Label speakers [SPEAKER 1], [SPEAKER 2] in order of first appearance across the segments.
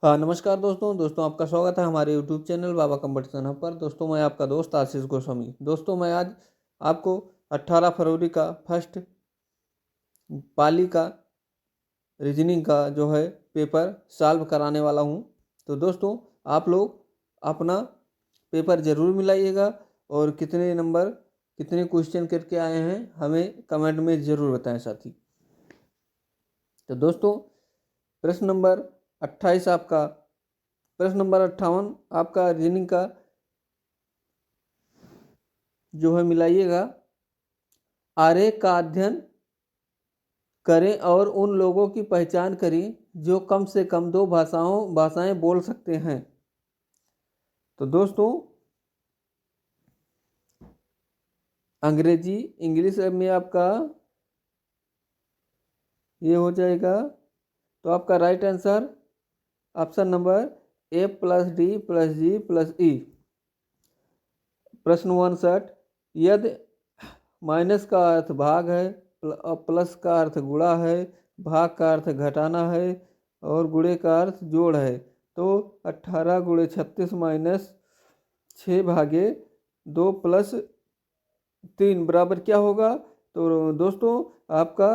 [SPEAKER 1] हाँ, नमस्कार दोस्तों आपका स्वागत है हमारे यूट्यूब चैनल बाबा कंपटीशन हब पर। दोस्तों मैं आपका दोस्त आशीष गोस्वामी। दोस्तों मैं आज आपको 18 फरवरी का फर्स्ट पाली का रीजनिंग का जो है पेपर सॉल्व कराने वाला हूँ। तो दोस्तों आप लोग अपना पेपर ज़रूर मिलाइएगा और कितने नंबर कितने क्वेश्चन करके आए हैं हमें कमेंट में ज़रूर बताएं साथी। तो दोस्तों प्रश्न नंबर 28 आपका प्रश्न नंबर 58 आपका रीजनिंग का जो है मिलाइएगा। आरेख का अध्ययन करें और उन लोगों की पहचान करें जो कम से कम दो भाषाएं बोल सकते हैं। तो दोस्तों अंग्रेजी इंग्लिश में आपका ये हो जाएगा। तो आपका right answer option number A + D + G + E। प्रश्न 59 यदि माइनस का अर्थ भाग है, प्लस का अर्थ गुणा है, भाग का अर्थ घटाना है और गुणे का अर्थ जोड़ है, तो 18 × 36 - 6 भागे 2 + 3 बराबर क्या होगा? तो दोस्तों आपका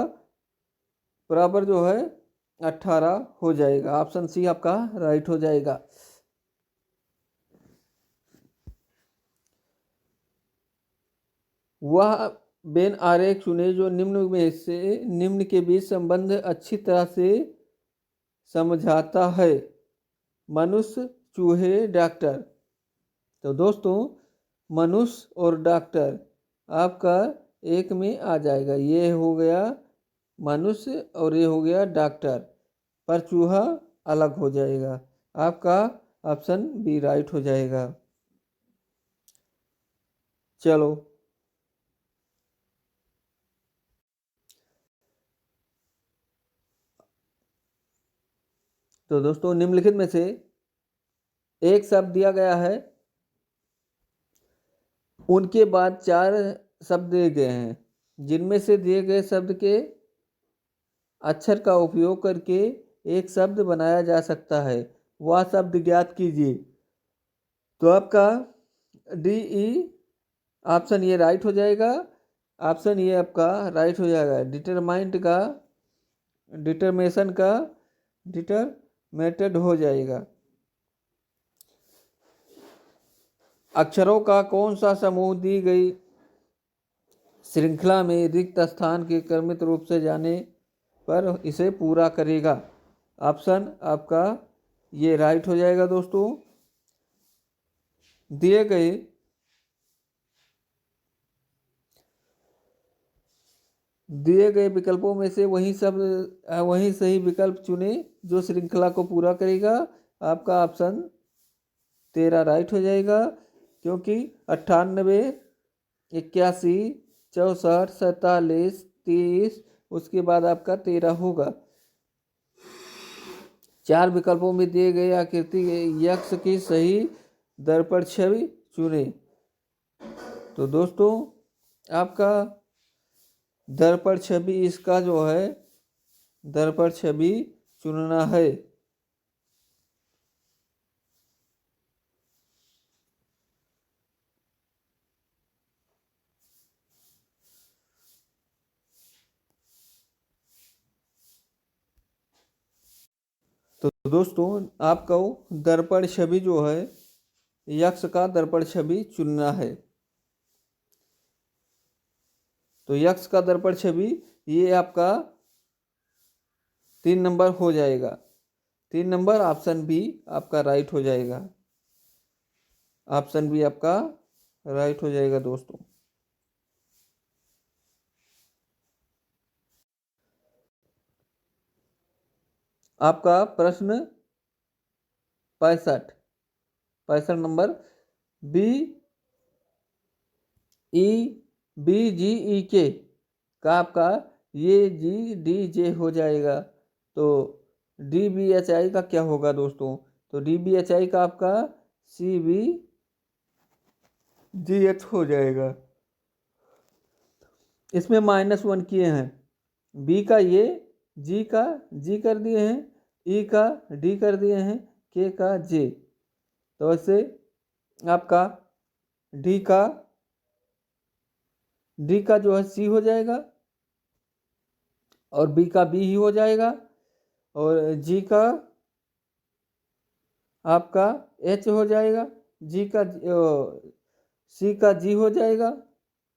[SPEAKER 1] बराबर जो है 18 हो जाएगा। ऑप्शन सी आपका राइट हो जाएगा। वह बेन आरेख चुने जो निम्न के बीच संबंध अच्छी तरह से समझाता है। मनुष्य, चूहे, डॉक्टर। तो दोस्तों मनुष्य और डॉक्टर आपका एक में आ जाएगा। ये हो गया मनुष्य और ये हो गया डॉक्टर, पर चूहा अलग हो जाएगा। आपका ऑप्शन बी राइट हो जाएगा। चलो तो दोस्तों निम्नलिखित में से एक शब्द दिया गया है, उनके बाद 4 शब्द दिए गए हैं, जिनमें से दिए गए शब्द के अक्षर का उपयोग करके एक शब्द बनाया जा सकता है। वह शब्द ज्ञात कीजिए। तो आपका डी ई ऑप्शन ये राइट हो जाएगा। ऑप्शन ये आपका राइट हो जाएगा। डिटरमाइंड का डिटरमेशन का डिटरमेटेड हो जाएगा। अक्षरों का कौन सा समूह दी गई श्रृंखला में रिक्त स्थान के क्रमित रूप से जाने पर इसे पूरा करेगा? ऑप्शन आपका ये राइट हो जाएगा। दोस्तों दिए गए विकल्पों में से वही सही विकल्प चुने जो श्रृंखला को पूरा करेगा। आपका ऑप्शन 13 राइट हो जाएगा, क्योंकि 98, 81, 64, 47, 30 उसके बाद आपका 13 होगा। 4 विकल्पों में दिए गए आकृति यक्ष की सही दर्पण छवि चुने। तो दोस्तों आपका दर्पण छवि इसका जो है दर्पण छवि चुनना है। तो दोस्तों आपको दर्पण छवि जो है यक्ष का दर्पण छवि चुनना है। तो यक्ष का दर्पण छवि ये आपका 3 नंबर हो जाएगा। 3 नंबर ऑप्शन बी आपका राइट हो जाएगा। ऑप्शन बी आपका राइट हो जाएगा दोस्तों। आपका प्रश्न 65 नंबर बी ई बी जी ई के का आपका ये जी डी जे हो जाएगा। तो डी बी एच आई का क्या होगा दोस्तों? तो डी बी एच आई का आपका सी बी जी एच हो जाएगा। इसमें -1 किए हैं। बी का ये जी का जी कर दिए हैं, ई का डी कर दिए हैं, के का जे, तो ऐसे आपका डी का जो है सी हो जाएगा, और बी का बी ही हो जाएगा, और जी का आपका एच हो जाएगा, जी का सी का जी हो जाएगा,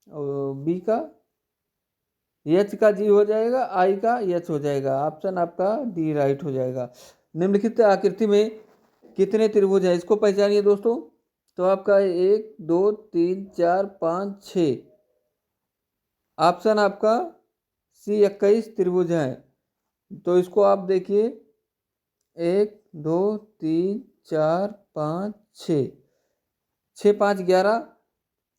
[SPEAKER 1] और बी का एच का जी हो जाएगा, आई का एच हो जाएगा। ऑप्शन आपका डी राइट हो जाएगा। निम्नलिखित आकृति में कितने त्रिभुज हैं, इसको पहचानिए दोस्तों। तो आपका 1 2 3 4 5 6, ऑप्शन आपका सी 21 त्रिभुज है। तो इसको आप देखिए, 1 2 3 4 5 6, 6 5 11,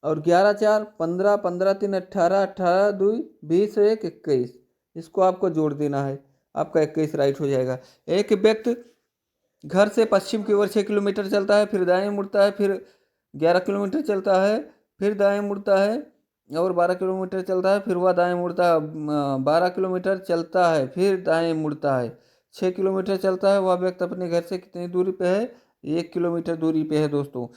[SPEAKER 1] और 11 4 15, 15 3 18, 18 2 20, 1 21, इसको आपको जोड़ देना है, आपका 21 राइट हो जाएगा। एक व्यक्ति घर से पश्चिम की ओर 6 किलोमीटर चलता है, फिर दाएं मुड़ता है, फिर 11 किलोमीटर चलता है, फिर दाएं मुड़ता है, और 12 किलोमीटर चलता है, फिर वह दाएं मुड़ता है। 12 किलोमीटर चलता है, फिर दाएं मुड़ता है। 6 किलोमीटर चलता है, वह व्यक्ति अपने घर से कितनी दूरी पे है? 1 किलोमीटर दूरी पे है दोस्तों।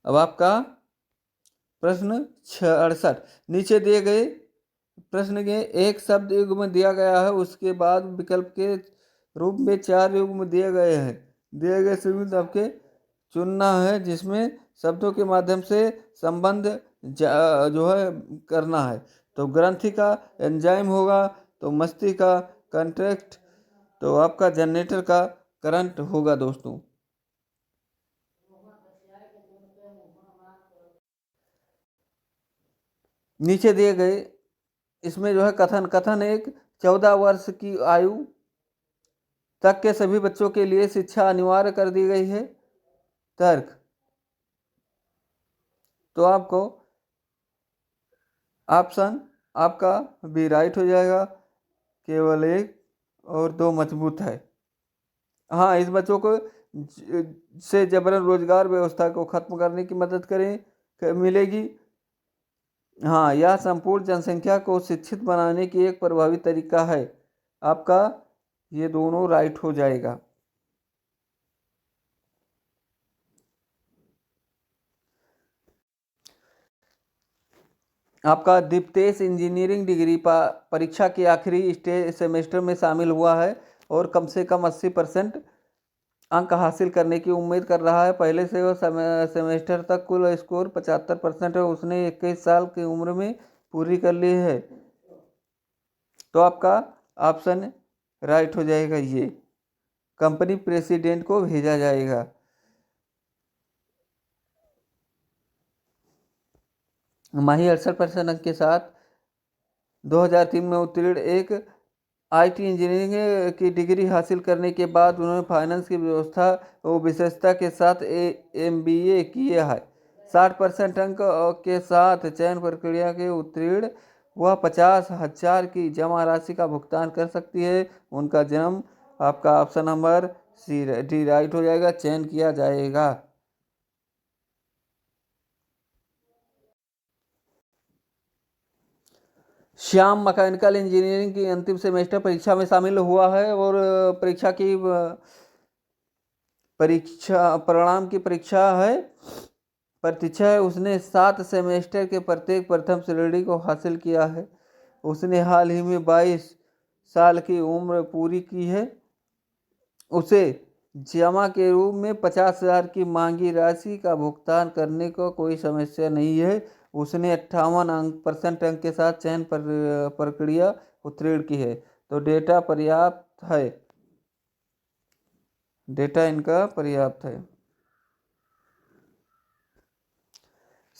[SPEAKER 1] अब आपका प्रश्न 68, नीचे दिए गए प्रश्न के एक शब्द युग्म दिया गया है, उसके बाद विकल्प के रूप में 4 युग्म दिए गए हैं। दिए गए शब्द आपके चुनना है, जिसमें शब्दों के माध्यम से संबंध जो है करना है। तो ग्रंथि का एंजाइम होगा, तो मस्ती का कंट्रैक्ट, तो आपका जनरेटर का करंट होगा दोस्तों। नीचे दिए गए इसमें जो है कथन एक 14 वर्ष की आयु तक के सभी बच्चों के लिए शिक्षा अनिवार्य कर दी गई है। तर्क, तो आपको ऑप्शन आपका बी राइट हो जाएगा, केवल 1 और 2 मजबूत है। हाँ, इस बच्चों को से जबरन रोजगार व्यवस्था को खत्म करने की मदद मिलेगी। हाँ, यह संपूर्ण जनसंख्या को शिक्षित बनाने की एक प्रभावी तरीका है। आपका ये दोनों राइट हो जाएगा। आपका दीप्तेश इंजीनियरिंग डिग्री परीक्षा के आखिरी सेमेस्टर में शामिल हुआ है, और कम से कम 80% अंक हासिल करने की उम्मीद कर रहा है। पहले से वह सेमेस्टर तक कुल स्कोर 75% है, उसने 21 साल की उम्र में पूरी कर ली है। तो आपका ऑप्शन राइट हो जाएगा, ये कंपनी प्रेसिडेंट को भेजा जाएगा। माही 68% अंक के साथ 2003 में उत्तीर्ण एक आईटी इंजीनियरिंग की डिग्री हासिल करने के बाद उन्होंने फाइनेंस की व्यवस्था और विशेषता के साथ एमबीए किया है। 60% अंक के साथ चयन प्रक्रिया के उत्तीर्ण वह 50,000 की जमा राशि का भुगतान कर सकती है। उनका जन्म आपका option number C D right हो जाएगा, चयन किया जाएगा। श्याम मैकेनिकल इंजीनियरिंग की अंतिम सेमेस्टर परीक्षा में शामिल हुआ है, और परीक्षा परिणाम की परीक्षा है प्रतीक्षा है। उसने 7 सेमेस्टर के प्रत्येक प्रथम श्रेणी को हासिल किया है। उसने हाल ही में 22 साल की उम्र पूरी की है। उसे जमा के रूप में 50,000 की मांगी राशि का भुगतान करने को कोई समस्या नहीं है। उसने 58% अंक के साथ चयन प्रक्रिया उत्तीर्ण की है। तो डेटा पर्याप्त है, डेटा इनका पर्याप्त है।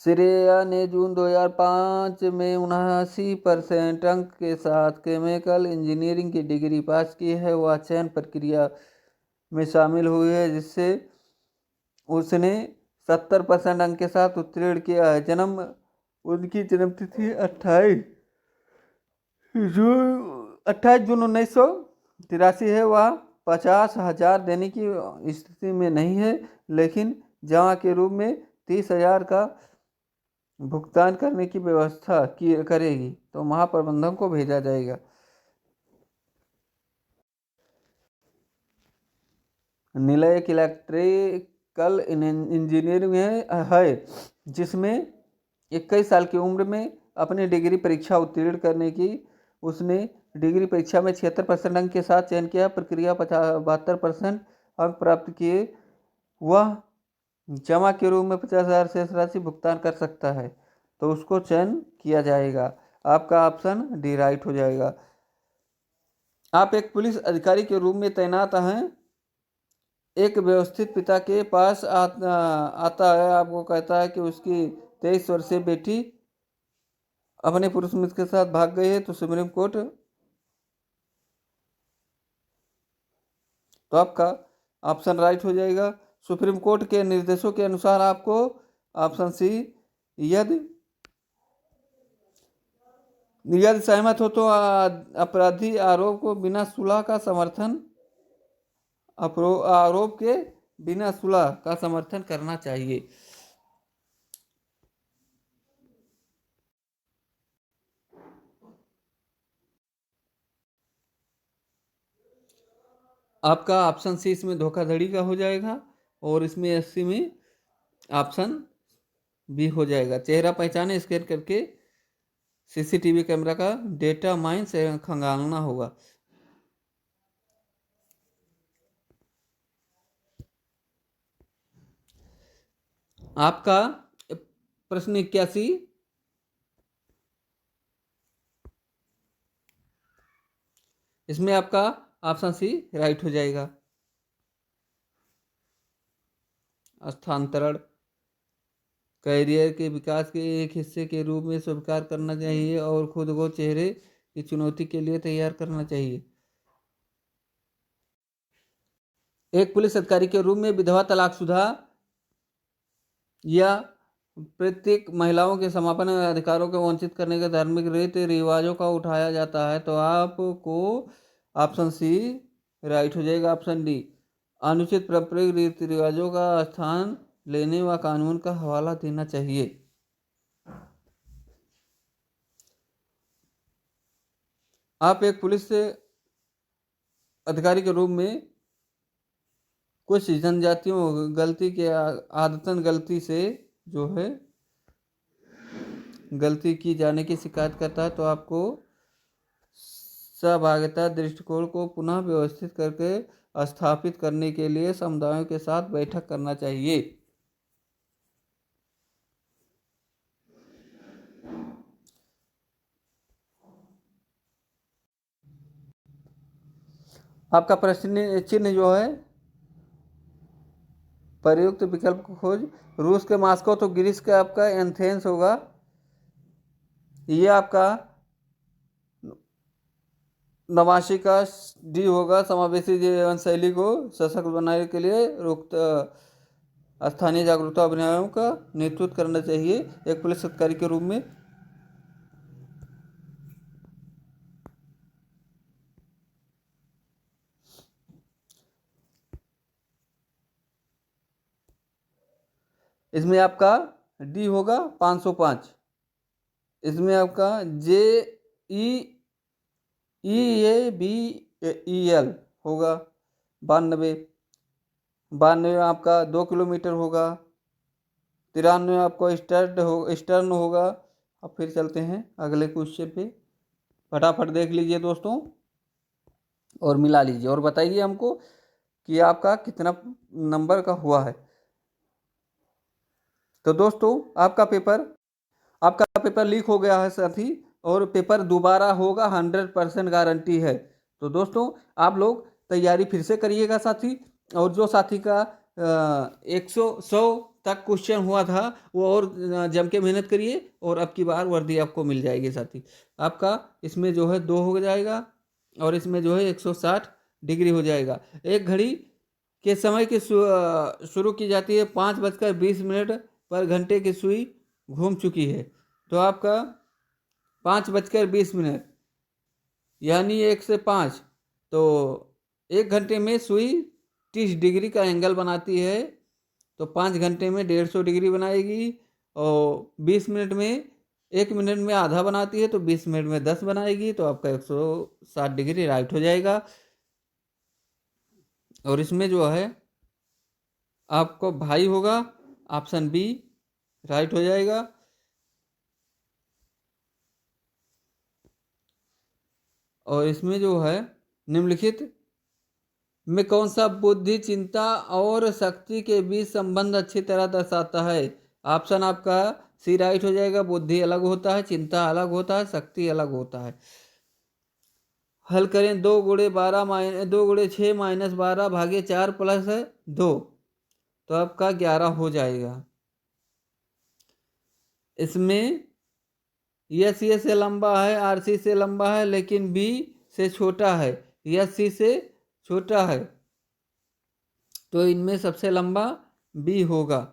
[SPEAKER 1] श्रेया ने जून 2005 में 79% अंक के साथ केमिकल इंजीनियरिंग की डिग्री पास की है। वह चयन प्रक्रिया में शामिल हुई है, जिससे उसने 70% अंक के साथ उत्तीर्ण किया है। उनकी जन्म तिथि 28 जून 1983 है। वह 50,000 देने की स्थिति में नहीं है, लेकिन जमा के रूप में 30,000 का भुगतान करने की व्यवस्था करेगी, तो महाप्रबंधक को भेजा जाएगा। निलयक इलेक्ट्रिकल इंजीनियरिंग है, जिसमें 21 साल की उम्र में अपनी डिग्री परीक्षा उत्तीर्ण करने की उसने डिग्री परीक्षा में 76% अंक के साथ चयन किया। प्रक्रिया 72% अंक प्राप्त किए वह जमा के रूप में 50,000 शेष राशि भुगतान कर सकता है, तो उसको चयन किया जाएगा। आपका ऑप्शन डी राइट हो जाएगा। आप एक पुलिस अधिकारी के रूप में तैनात हैं। एक व्यवस्थित पिता के पास आता है, आपको कहता है कि उसकी 23 वर्षीय बेटी अपने पुरुष मित्र के साथ भाग गई है, तो सुप्रीम कोर्ट, तो आपका ऑप्शन राइट हो जाएगा। सुप्रीम कोर्ट के निर्देशों के अनुसार आपको ऑप्शन सी, यदि सहमत हो तो अपराधी आरोप को बिना सुलह का समर्थन आरोप के बिना सुलह का समर्थन करना चाहिए। आपका ऑप्शन सी इसमें धोखाधड़ी का हो जाएगा, और इसमें 80 में ऑप्शन बी हो जाएगा। चेहरा पहचाने स्कैन करके सीसीटीवी कैमरा का डेटा माइन से खंगालना होगा। आपका प्रश्न 81, इसमें आपका ऑप्शन सी राइट हो जाएगा। स्थानांतरण कैरियर के विकास के एक हिस्से के रूप में स्वीकार करना चाहिए और खुद को चेहरे की चुनौती के लिए तैयार करना चाहिए। एक पुलिस अधिकारी के रूप में विधवा तलाकशुदा या प्रत्येक महिलाओं के समापन अधिकारों को वंचित करने के धार्मिक रीति रिवाजों का उठाया जाता है, तो आपको ऑप्शन सी राइट हो जाएगा। ऑप्शन डी, अनुचित पारंपरिक रीति रिवाजों का स्थान लेने व कानून का हवाला देना चाहिए। आप एक पुलिस अधिकारी के रूप में कुछ जनजातियों गलती के आदतन गलती से जो है गलती की जाने की शिकायत करता है, तो आपको सहभागिता दृष्टिकोण को पुनः व्यवस्थित करके स्थापित करने के लिए समुदायों के साथ बैठक करना चाहिए। आपका प्रश्न चिन्ह जो है प्रयुक्त विकल्प को खोज, रूस के मास्को, तो ग्रीस का आपका एथेंस होगा। ये आपका नवासी का डी होगा। समावेशी जीवन शैली को सशक्त बनाने के लिए रोक्त स्थानीय जागरूकता अभियानों का नेतृत्व करना चाहिए एक पुलिस अधिकारी के रूप में। इसमें आपका डी होगा 505। इसमें आपका जे ई ए बी ई एल होगा 92। 92 आपका 2 किलोमीटर होगा। 93 आपको स्टर्न होगा। अब फिर चलते हैं अगले क्वेश्चन पे, फटाफट देख लीजिए दोस्तों और मिला लीजिए और बताइए हमको कि आपका कितना नंबर का हुआ है। तो दोस्तों आपका पेपर लीक हो गया है साथी, और पेपर दोबारा होगा, 100% गारंटी है। तो दोस्तों आप लोग तैयारी फिर से करिएगा साथी, और जो साथी का 100 तक क्वेश्चन हुआ था वो और जम के मेहनत करिए, और अब की बार वर्दी आपको मिल जाएगी साथी। आपका इसमें जो है 2 हो जाएगा, और इसमें जो है 160 डिग्री हो जाएगा। एक घड़ी के समय की शुरू की जाती है 5:20 पर घंटे की सुई घूम चुकी है, तो आपका 5:20 यानी 1 से 5, तो 1 घंटे में सुई 30 डिग्री का एंगल बनाती है, तो 5 घंटे में 150 डिग्री बनाएगी, और 20 मिनट में 1 मिनट में आधा बनाती है, तो 20 मिनट में 10 बनाएगी, तो आपका 160 डिग्री राइट हो जाएगा। और इसमें जो है आपको भाई होगा, ऑप्शन बी राइट हो जाएगा। और इसमें जो है निम्नलिखित में कौन सा बुद्धि, चिंता और शक्ति के बीच संबंध अच्छी तरह दर्शाता है? ऑप्शन आपका सी राइट हो जाएगा। बुद्धि अलग होता है, चिंता अलग होता है, शक्ति अलग होता है। हल करें। 2 × 6 - 12 + 2, तो आपका 11 हो जाएगा। इसमें यस ये से लंबा है, आर सी से लंबा है, लेकिन बी से छोटा है। यस सी से छोटा है, तो इनमें सबसे लंबा बी होगा।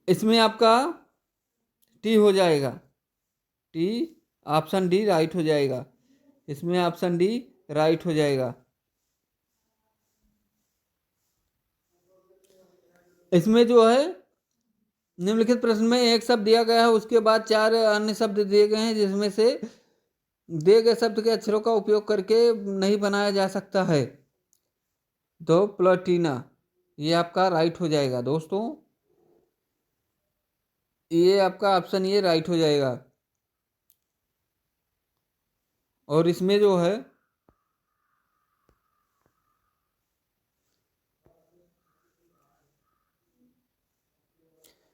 [SPEAKER 1] इसमें आपका टी हो जाएगा। टी, ऑप्शन डी राइट हो जाएगा। इसमें ऑप्शन डी राइट हो जाएगा। इसमें जो है निम्नलिखित प्रश्न में एक शब्द दिया गया है, उसके बाद 4 अन्य शब्द दिए गए हैं, जिसमें से दिए गए शब्द के अक्षरों का उपयोग करके नहीं बनाया जा सकता है। तो प्लेटिना, ये आपका राइट हो जाएगा दोस्तों। ये आपका ऑप्शन ये राइट हो जाएगा। और इसमें जो है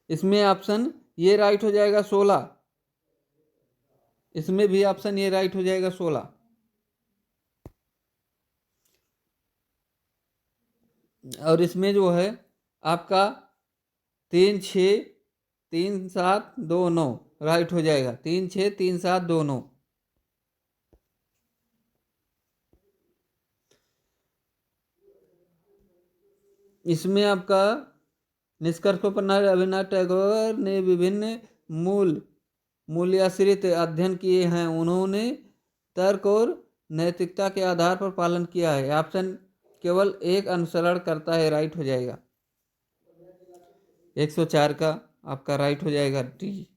[SPEAKER 1] इसमें ऑप्शन ये राइट हो जाएगा 16। इसमें भी ऑप्शन ये राइट हो जाएगा 16। और इसमें जो है आपका 3 6 3 7 2 9 राइट हो जाएगा। 3 6 3 7 2 9। इसमें आपका निष्कर्ष पर रविन्द्रनाथ टैगोर ने विभिन्न मूल्याश्रित अध्ययन किए हैं। उन्होंने तर्क और नैतिकता के आधार पर पालन किया है। ऑप्शन केवल एक अनुसरण करता है, राइट हो जाएगा। 104 का आपका राइट हो जाएगा डी।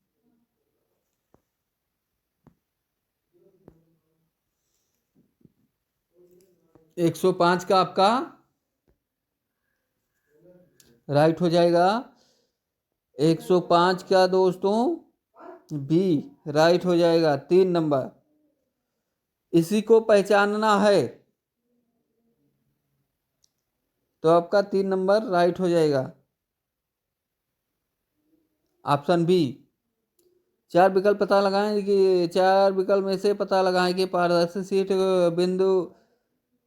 [SPEAKER 1] 105 का आपका राइट हो जाएगा। 105 का दोस्तों बी राइट हो जाएगा। 3 नंबर, इसी को पहचानना है, तो आपका 3 नंबर राइट हो जाएगा। Option B. 4 विकल्प पता लगाएं कि 4 विकल्प में से पता लगाएं कि पारदर्शी शीट बिंदु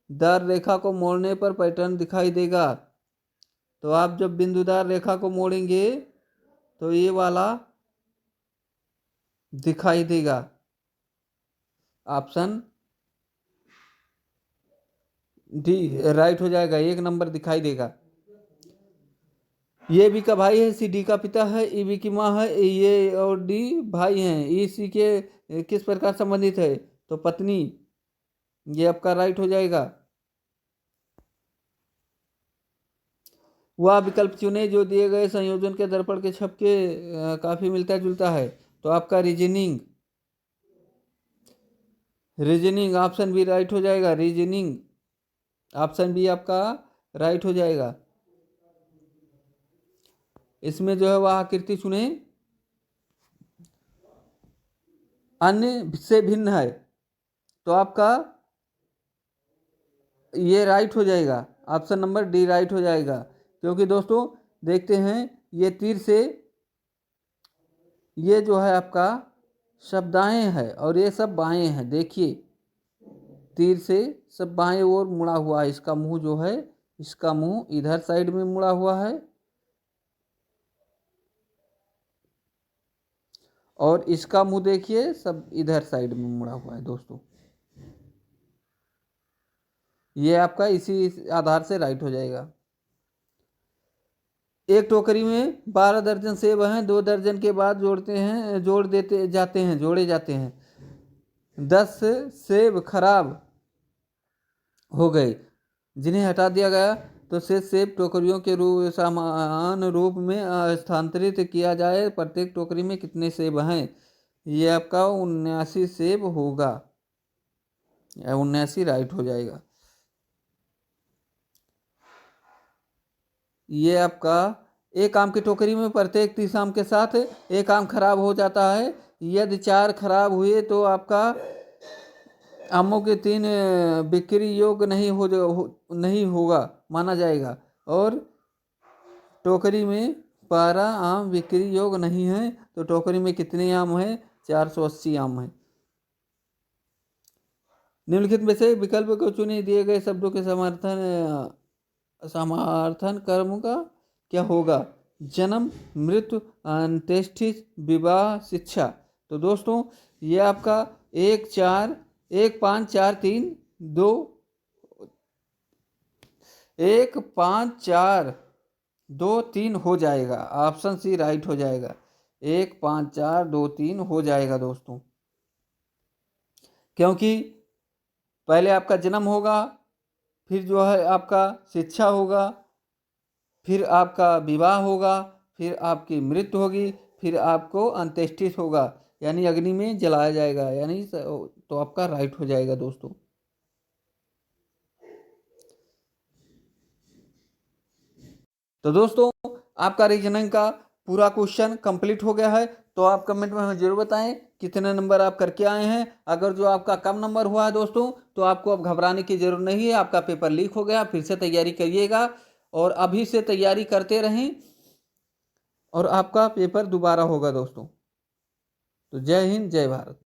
[SPEAKER 1] दार रेखा को मोड़ने पर पैटर्न दिखाई देगा। तो आप जब बिंदुदार रेखा को मोड़ेंगे तो ये वाला दिखाई देगा। ऑप्शन डी राइट हो जाएगा। 1 नंबर दिखाई देगा। ये बी का भाई है, सी डी का पिता है, ई बी की माँ है, ये और डी भाई हैं। ई सी के किस प्रकार संबंधित है? तो पत्नी, ये आपका राइट हो जाएगा। वह विकल्प चुने जो दिए गए संयोजन के दर्पण के छप के काफी मिलता जुलता है। तो आपका रीजनिंग ऑप्शन बी राइट हो जाएगा। रीजनिंग ऑप्शन बी आपका राइट हो जाएगा। इसमें जो है वह आकृति चुने अन्य से भिन्न है, तो आपका ये राइट हो जाएगा। ऑप्शन नंबर डी राइट हो जाएगा। क्योंकि दोस्तों देखते हैं, ये तीर से ये जो है आपका सब दाएं है और ये सब बाएं हैं। देखिए तीर से सब बाएं ओर मुड़ा हुआ है। इसका मुंह जो है, इसका मुंह इधर साइड में मुड़ा हुआ है और इसका मुंह देखिए सब इधर साइड में मुड़ा हुआ है। दोस्तों ये आपका इसी आधार से राइट हो जाएगा। एक टोकरी में 12 दर्जन सेब हैं। 2 दर्जन के बाद जोड़े जाते हैं। 10 सेब खराब हो गए, जिन्हें हटा दिया गया, तो से सेब टोकरियों के रूप समान रूप में स्थानांतरित किया जाए। प्रत्येक टोकरी में कितने सेब हैं? ये आपका 79 सेब होगा, 79 राइट हो जाएगा। ये आपका एक आम की टोकरी में प्रत्येक 30 आम के साथ एक आम खराब हो जाता है। यदि 4 खराब हुए तो आपका आमों के 3 बिक्री योग्य नहीं होगा माना जाएगा। और टोकरी में 12 आम बिक्री योग्य नहीं है, तो टोकरी में कितने आम हैं? 480 आम हैं। निम्नलिखित में से विकल्प को चुने, दिए गए शब्दों के समर्थन कर्म का क्या होगा? जन्म, मृत्यु, अंत्येष्टि, विवाह, शिक्षा। तो दोस्तों ये आपका 1 4 1 5 4 3 2 1 5 4 2 3 हो जाएगा। ऑप्शन सी राइट हो जाएगा। 1 5 4 2 3 हो जाएगा दोस्तों, क्योंकि पहले आपका जन्म होगा, फिर जो है आपका शिक्षा होगा, फिर आपका विवाह होगा, फिर आपकी मृत्यु होगी, फिर आपको अंत्येष्टि होगा, यानी अग्नि में जलाया जाएगा, यानी तो आपका राइट हो जाएगा दोस्तों। तो दोस्तों आपका रीजनिंग का पूरा क्वेश्चन कंप्लीट हो गया है। तो आप कमेंट में हमें जरूर बताएं कितने नंबर आप करके आए हैं। अगर जो आपका कम नंबर हुआ है दोस्तों, तो आपको अब घबराने की जरूरत नहीं है। आपका पेपर लीक हो गया, फिर से तैयारी करिएगा और अभी से तैयारी करते रहें और आपका पेपर दोबारा होगा दोस्तों। तो जय हिंद, जय भारत।